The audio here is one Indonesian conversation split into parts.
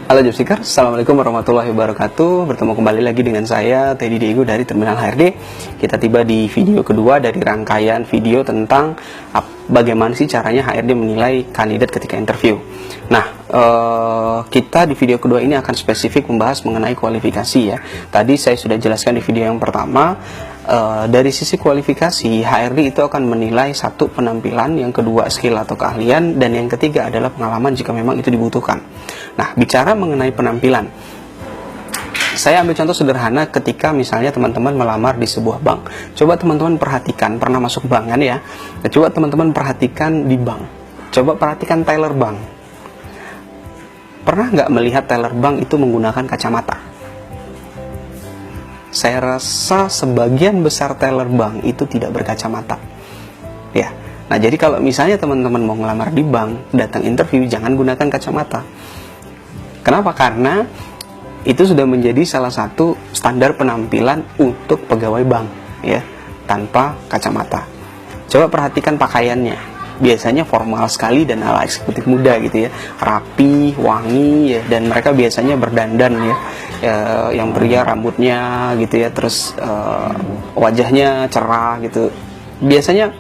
Halo Job Seeker, Assalamualaikum warahmatullahi wabarakatuh. Bertemu kembali lagi dengan saya, Teddy Diego dari Terminal HRD. Kita tiba di video kedua dari rangkaian video tentang bagaimana sih caranya HRD menilai kandidat ketika interview. Nah, kita di video kedua ini akan spesifik membahas mengenai kualifikasi ya. Tadi saya sudah jelaskan di video yang pertama, dari sisi kualifikasi, HRD itu akan menilai satu penampilan, yang kedua skill atau keahlian, dan yang ketiga adalah pengalaman jika memang itu dibutuhkan. Nah, bicara mengenai penampilan, saya ambil contoh sederhana ketika misalnya teman-teman melamar di sebuah bank. Coba teman-teman perhatikan, pernah masuk bank kan ya? Coba teman-teman perhatikan di bank. Coba perhatikan teller bank. Pernah nggak melihat teller bank itu menggunakan kacamata? Saya rasa sebagian besar teller bank itu tidak berkacamata. Ya. Nah, jadi kalau misalnya teman-teman mau ngelamar di bank, datang interview, jangan gunakan kacamata. Kenapa? Karena itu sudah menjadi salah satu standar penampilan untuk pegawai bank, ya, tanpa kacamata. Coba perhatikan pakaiannya. Biasanya formal sekali dan ala eksekutif muda gitu ya, rapi, wangi ya, dan mereka biasanya berdandan ya, yang pria rambutnya gitu ya, terus wajahnya cerah gitu. Biasanya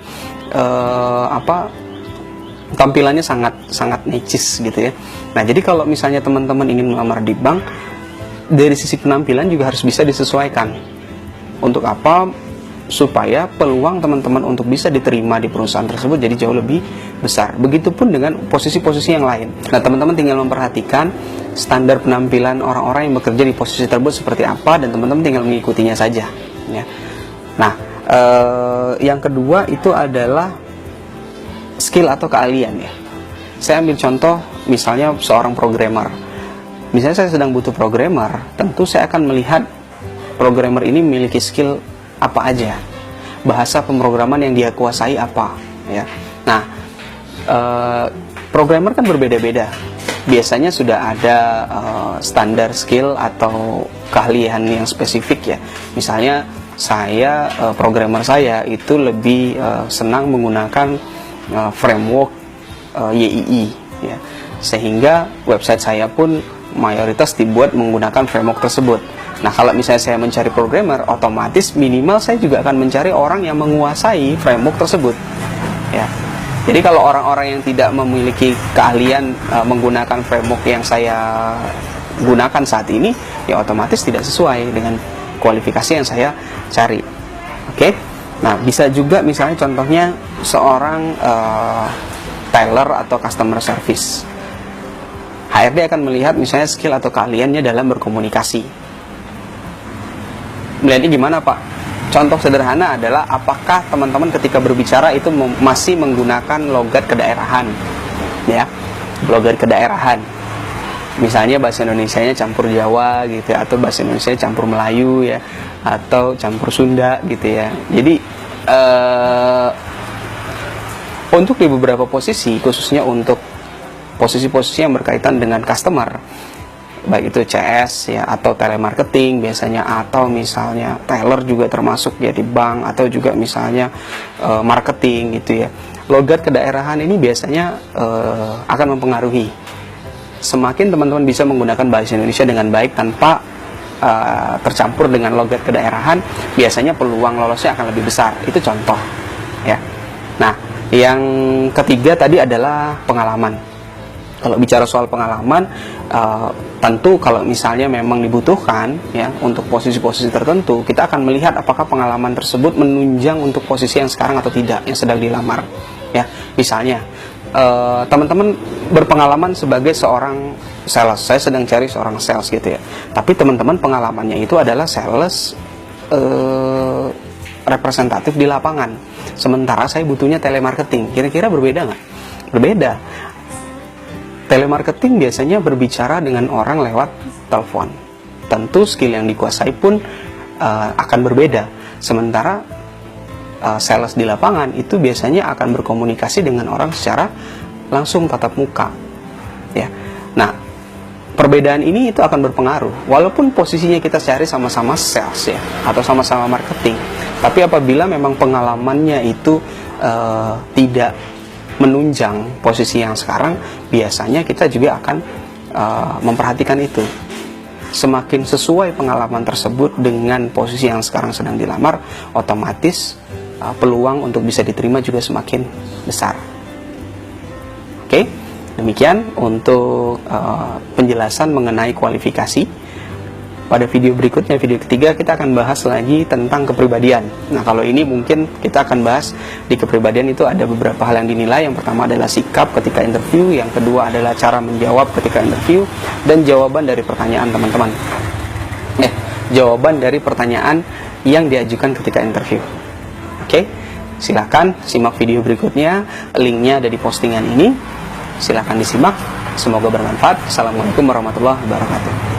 tampilannya sangat necis gitu ya. Nah, jadi kalau misalnya teman-teman ingin melamar di bank, dari sisi penampilan juga harus bisa disesuaikan. Untuk apa? Supaya peluang teman-teman untuk bisa diterima di perusahaan tersebut jadi jauh lebih besar. Begitupun dengan posisi-posisi yang lain. Nah, teman-teman tinggal memperhatikan standar penampilan orang-orang yang bekerja di posisi tersebut seperti apa, dan teman-teman tinggal mengikutinya saja ya. Nah, yang kedua itu adalah skill atau keahlian ya. Saya ambil contoh misalnya seorang programmer. Misalnya saya sedang butuh programmer, tentu saya akan melihat programmer ini memiliki skill apa aja, bahasa pemrograman yang dia kuasai apa ya. Nah, programmer kan berbeda-beda. Biasanya sudah ada standar skill atau keahlian yang spesifik ya. Misalnya saya, programmer saya itu lebih senang menggunakan framework YII ya, sehingga website saya pun mayoritas dibuat menggunakan framework tersebut. Nah, kalau misalnya saya mencari programmer, otomatis minimal saya juga akan mencari orang yang menguasai framework tersebut ya. Jadi kalau orang-orang yang tidak memiliki keahlian menggunakan framework yang saya gunakan saat ini, ya otomatis tidak sesuai dengan kualifikasi yang saya cari. Oke? Nah, bisa juga misalnya contohnya seorang teller atau customer service. HRD akan melihat misalnya skill atau keahliannya dalam berkomunikasi. Melihatnya gimana, Pak? Contoh sederhana adalah apakah teman-teman ketika berbicara itu masih menggunakan logat kedaerahan, ya, logat kedaerahan. Misalnya bahasa Indonesianya campur Jawa gitu ya, atau bahasa Indonesia campur Melayu ya, atau campur Sunda gitu ya. Jadi untuk di beberapa posisi, khususnya untuk posisi-posisi yang berkaitan dengan customer, baik itu CS ya, atau telemarketing biasanya, atau misalnya teller juga termasuk ya di bank, atau juga misalnya marketing gitu ya. Logat kedaerahan ini biasanya akan mempengaruhi. Semakin teman-teman bisa menggunakan bahasa Indonesia dengan baik tanpa tercampur dengan logat kedaerahan, biasanya peluang lolosnya akan lebih besar. Itu contoh ya. Nah, yang ketiga tadi adalah pengalaman. Kalau bicara soal pengalaman, tentu kalau misalnya memang dibutuhkan ya untuk posisi-posisi tertentu, kita akan melihat apakah pengalaman tersebut menunjang untuk posisi yang sekarang atau tidak yang sedang dilamar ya. Misalnya teman-teman berpengalaman sebagai seorang sales, saya sedang cari seorang sales gitu ya, tapi teman-teman pengalamannya itu adalah sales representatif di lapangan, sementara saya butuhnya telemarketing. Kira-kira berbeda nggak? Berbeda. Telemarketing biasanya berbicara dengan orang lewat telepon. Tentu skill yang dikuasai pun akan berbeda. Sementara sales di lapangan itu biasanya akan berkomunikasi dengan orang secara langsung tatap muka. Ya. Nah, perbedaan ini itu akan berpengaruh. Walaupun posisinya kita cari sama-sama sales ya, atau sama-sama marketing, tapi apabila memang pengalamannya itu tidak menunjang posisi yang sekarang, biasanya kita juga akan memperhatikan itu. Semakin sesuai pengalaman tersebut dengan posisi yang sekarang sedang dilamar, otomatis peluang untuk bisa diterima juga semakin besar. Oke, demikian untuk penjelasan mengenai kualifikasi. Pada video berikutnya, video ketiga, kita akan bahas lagi tentang kepribadian. Nah, kalau ini mungkin kita akan bahas di kepribadian itu ada beberapa hal yang dinilai. Yang pertama adalah sikap ketika interview, yang kedua adalah cara menjawab ketika interview, dan jawaban dari pertanyaan teman-teman. Jawaban dari pertanyaan yang diajukan ketika interview. Oke, silakan simak video berikutnya. Linknya ada di postingan ini. Silakan disimak. Semoga bermanfaat. Assalamualaikum warahmatullahi wabarakatuh.